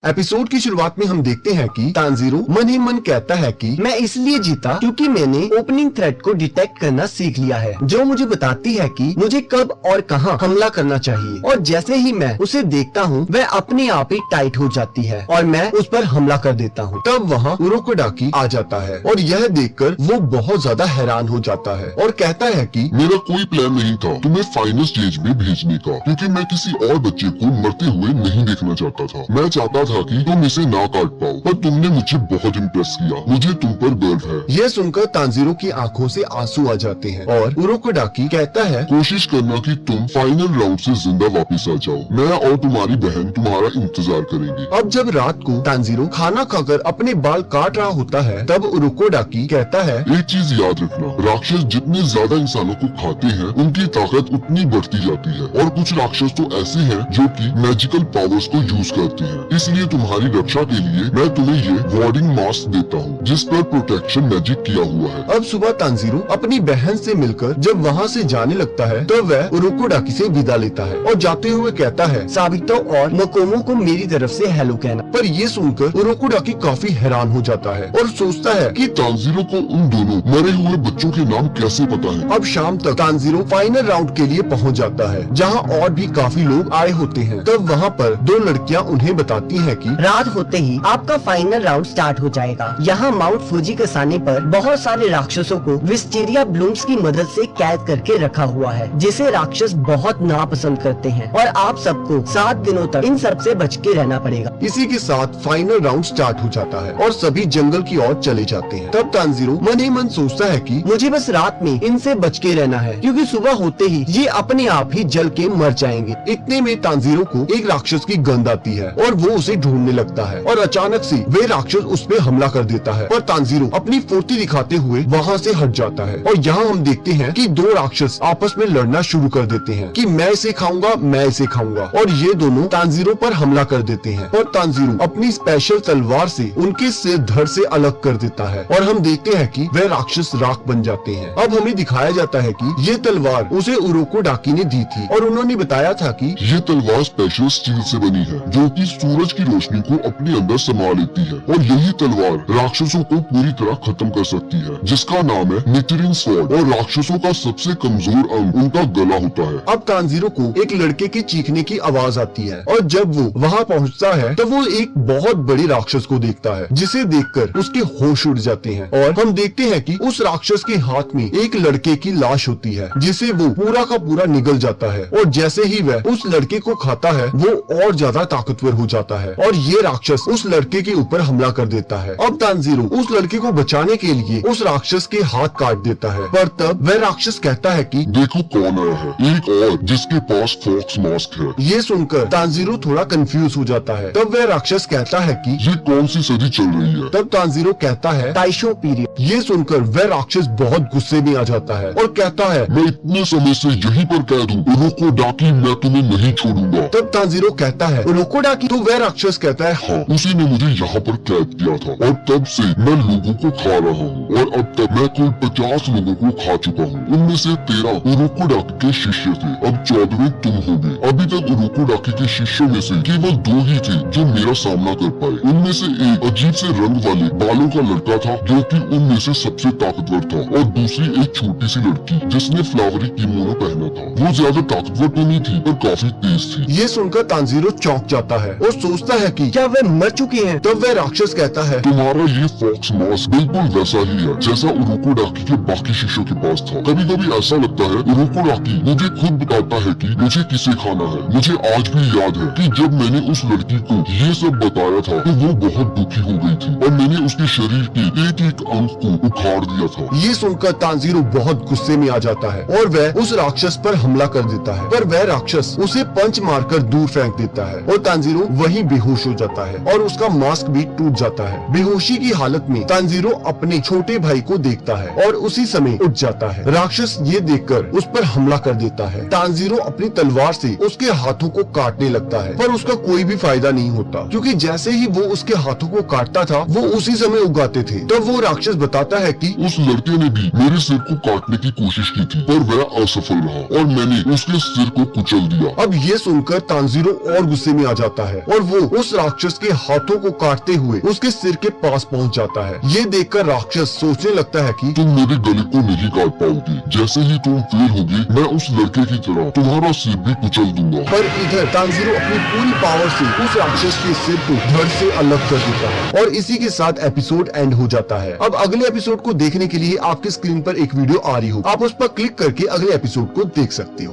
Episode की शुरुआत में हम देखते हैं कि तांजीरो मन ही मन कहता है कि मैं इसलिए जीता क्योंकि मैंने ओपनिंग थ्रेट को डिटेक्ट करना सीख लिया है, जो मुझे बताती है कि मुझे कब और कहां हमला करना चाहिए। और जैसे ही मैं उसे देखता हूं, वह अपने आप ही टाइट हो जाती है और मैं उस पर हमला कर देता हूं। तब वहां उरोकोडाकी आ जाता है और यह देखकर वो बहुत ज्यादा हैरान हो जाता है और कहता है कि मेरा कोई प्लान नहीं था तुम्हें फाइनल स्टेज में भेजने का, क्योंकि मैं किसी और बच्चे को मरते हुए नहीं देखना चाहता था। मैं चाहता था कि तुम इसे ना काट पाओ, पर तुमने मुझे बहुत इम्प्रेस किया। मुझे तुम पर गर्व है। यह सुनकर तांजीरो की आंखों से आंसू आ जाते हैं और उरोकोडाकी कहता है कोशिश करना कि तुम फाइनल राउंड से जिंदा वापस आ जाओ। मैं और तुम्हारी बहन तुम्हारा इंतजार करेंगे। अब जब रात को तांजीरो खाना खाकर अपने बाल काट रहा होता है, तब उरोकोडाकी कहता है एक चीज याद रखना, राक्षस जितने ज्यादा इंसानों को खाते हैं उनकी ताकत उतनी बढ़ती जाती है, और कुछ राक्षस तो ऐसे हैं जो कि मैजिकल पावर्स को यूज करते हैं। इसलिए तुम्हारी रक्षा के लिए मैं तुम्हें ये वार्डिंग मास्क देता हूँ जिस पर प्रोटेक्शन मैजिक किया हुआ है। अब सुबह तांजीरो अपनी बहन से मिलकर जब वहाँ से जाने लगता है, तो वह उरोकोडाकी से विदा लेता है और जाते हुए कहता है साबितो और मकोमो को मेरी तरफ से हेलो कहना। पर ये सुनकर उरोकोडाकी काफी हैरान हो जाता है और सोचता है कि तांजीरो को उन दोनों मरे हुए बच्चों के नाम कैसे पता है। अब शाम तक तांजीरो फाइनल राउंड के लिए पहुंच जाता है, जहां और भी काफी लोग आए होते हैं। तब वहां पर दो लड़कियां उन्हें बताती हैं कि रात होते ही आपका फाइनल राउंड स्टार्ट हो जाएगा। यहाँ माउंट फूजी के सामने पर बहुत सारे राक्षसों को विस्टेरिया ब्लूम्स की मदद से कैद करके रखा हुआ है, जिसे राक्षस बहुत नापसंद करते हैं, और आप सबको 7 दिनों तक इन सब से बच के रहना पड़ेगा। इसी के साथ फाइनल राउंड स्टार्ट हो जाता है और सभी जंगल की ओर चले जाते हैं। तब तांजीरो मन ही मन सोचता है कि मुझे बस रात में इनसे बच के रहना है, क्योंकि सुबह होते ही ये अपने आप ही जल के मर जाएंगे। इतने में तांजीरो को एक राक्षस की गंध आती है और वो उसे ढूंढने लगता है और अचानक से वे राक्षस उस पे हमला कर देता है, पर तांजीरो अपनी फुर्ती दिखाते हुए वहाँ से हट जाता है। और यहाँ हम देखते हैं कि दो राक्षस आपस में लड़ना शुरू कर देते हैं कि मैं इसे खाऊंगा, मैं इसे खाऊंगा, और ये दोनों तांजीरो पर हमला कर देते हैं। और तांजीरो अपनी स्पेशल तलवार से उनके सिर धड़ से अलग कर देता है और हम देखते हैं कि वह राक्षस राख बन जाते हैं। अब हमें दिखाया जाता है कि ये तलवार उसे उरोकोडाकी ने दी थी और उन्होंने बताया था कि ये तलवार स्पेशल स्टील से बनी है, जो कि सूरज की रोशनी को अपने अंदर समा लेती है, और यही तलवार राक्षसों को पूरी तरह खत्म कर सकती है, जिसका नाम है निथिरिन स्वॉर्ड। और राक्षसों का सबसे कमजोर अंग उनका गला होता है। अब तांजीरो को एक लड़के के चीखने की आवाज आती है और जब वो वहाँ पहुँचता है तो वो एक बहुत बड़ी राक्षस को देखता है, जिसे देखकर उसके होश उड़ जाते हैं। और हम देखते हैं कि उस राक्षस के हाथ में एक लड़के की लाश होती है, जिसे वो पूरा का पूरा निगल जाता है, और जैसे ही वह उस लड़के को खाता है वो और ज्यादा ताकतवर हो जाता है और ये राक्षस उस लड़के के ऊपर हमला कर देता है। अब तांजीरो उस लड़के को बचाने के लिए उस राक्षस के हाथ काट देता है, पर तब वह राक्षस कहता है कि देखो कौन आया है, एक और जिसके पास फॉक्स मास्क है। ये सुनकर तांजीरो थोड़ा कंफ्यूज हो जाता है। तब वह राक्षस कहता है कि ये कौन सी सदी चल रही है। तब तांजीरो कहता है ताइशो पीरियड। ये सुनकर वह राक्षस बहुत गुस्से में आ जाता है और कहता है मैं इतने समय से यहीं पर कैद हूँ, उरोकोडाकी मैं तुम्हें नहीं छोड़ूंगा। तब तांजीरो कहता है उरोकोडाकी। तो वह राक्षस कहता है हाँ, उसी ने मुझे यहाँ पर कैद किया था, और तब से मैं लोगों को खा रहा हूँ, और अब तक मैं कुल 50 लोगों को खा चुका हूँ। उनमें से 13 उरोकोडाकी के शिष्य थे, अब 14वें तुम होगे। अभी तक उरोकोडाकी के शिष्यों में से केवल 2 ही थे जो मेरा सामना कर पाए। उनमें से एक अजीब से रंग वाले बालों का लड़का था, जो कि उनमें से सबसे ताकतवर था, और दूसरी एक छोटी सी लड़की जिसने फ्लावरी किमोनो पहना था। वो ज्यादा ताकतवर तो नहीं थी, पर काफी तेज थी। ये सुनकर तांजीरो चौंक जाता है और सोचता है कि क्या वह मर चुकी हैं? तब वह राक्षस कहता है तुम्हारा ये फॉक्स मास्क बिल्कुल वैसा ही है जैसा उरोकोडाकी के बाकी शिष्यों के पास था। कभी कभी ऐसा लगता है उरोकोडाकी मुझे खुद बताता है कि मुझे किसे खाना है। मुझे आज भी याद है कि जब मैंने उस लड़की को ये सब बताया था तो वो बहुत दुखी हो गई थी, और मैंने उसके शरीर के एक एक अंग को उखाड़ दिया था। ये सुनकर तांजीरो बहुत गुस्से में आ जाता है और वह उस राक्षस पर हमला कर देता है, पर वह राक्षस उसे पंच मारकर दूर फेंक देता है और तांजीरो वहीं बेहोश हो जाता है और उसका मास्क भी टूट जाता है। बेहोशी की हालत में तांजीरो अपने छोटे भाई को देखता है और उसी समय उठ जाता है। राक्षस ये देखकर उस पर हमला कर देता है। तांजीरो अपनी तलवार से उसके हाथों को काटने लगता है, पर उसका कोई भी फायदा नहीं होता, क्योंकि जैसे ही वो उसके हाथों को काटता था वो उसी समय उगाते थे। तब वो राक्षस बताता है कि उस लड़के ने भी मेरे सिर को काटने की कोशिश की थी, पर वह असफल रहा और मैंने उसके सिर को कुचल दिया। अब ये सुनकर तांजीरो और गुस्से में आ जाता है और वो उस राक्षस के हाथों को काटते हुए उसके सिर के पास पहुंच जाता है। ये देखकर राक्षस सोचने लगता है कि तुम मेरे गले को नहीं काट पाओगी, जैसे ही तुम फेल होगी मैं उस लड़के की तरह तुम्हारा सिर भी कुचल दूंगा। पर इधर तांजीरो अपनी पूरी पावर से उस राक्षस के सिर को धड़ से अलग कर देता है और इसी के साथ एपिसोड एंड हो जाता है। अब अगले एपिसोड को देखने के लिए आपकी स्क्रीन पर एक वीडियो आ रही हो, आप उस पर क्लिक करके अगले एपिसोड को देख सकते हो।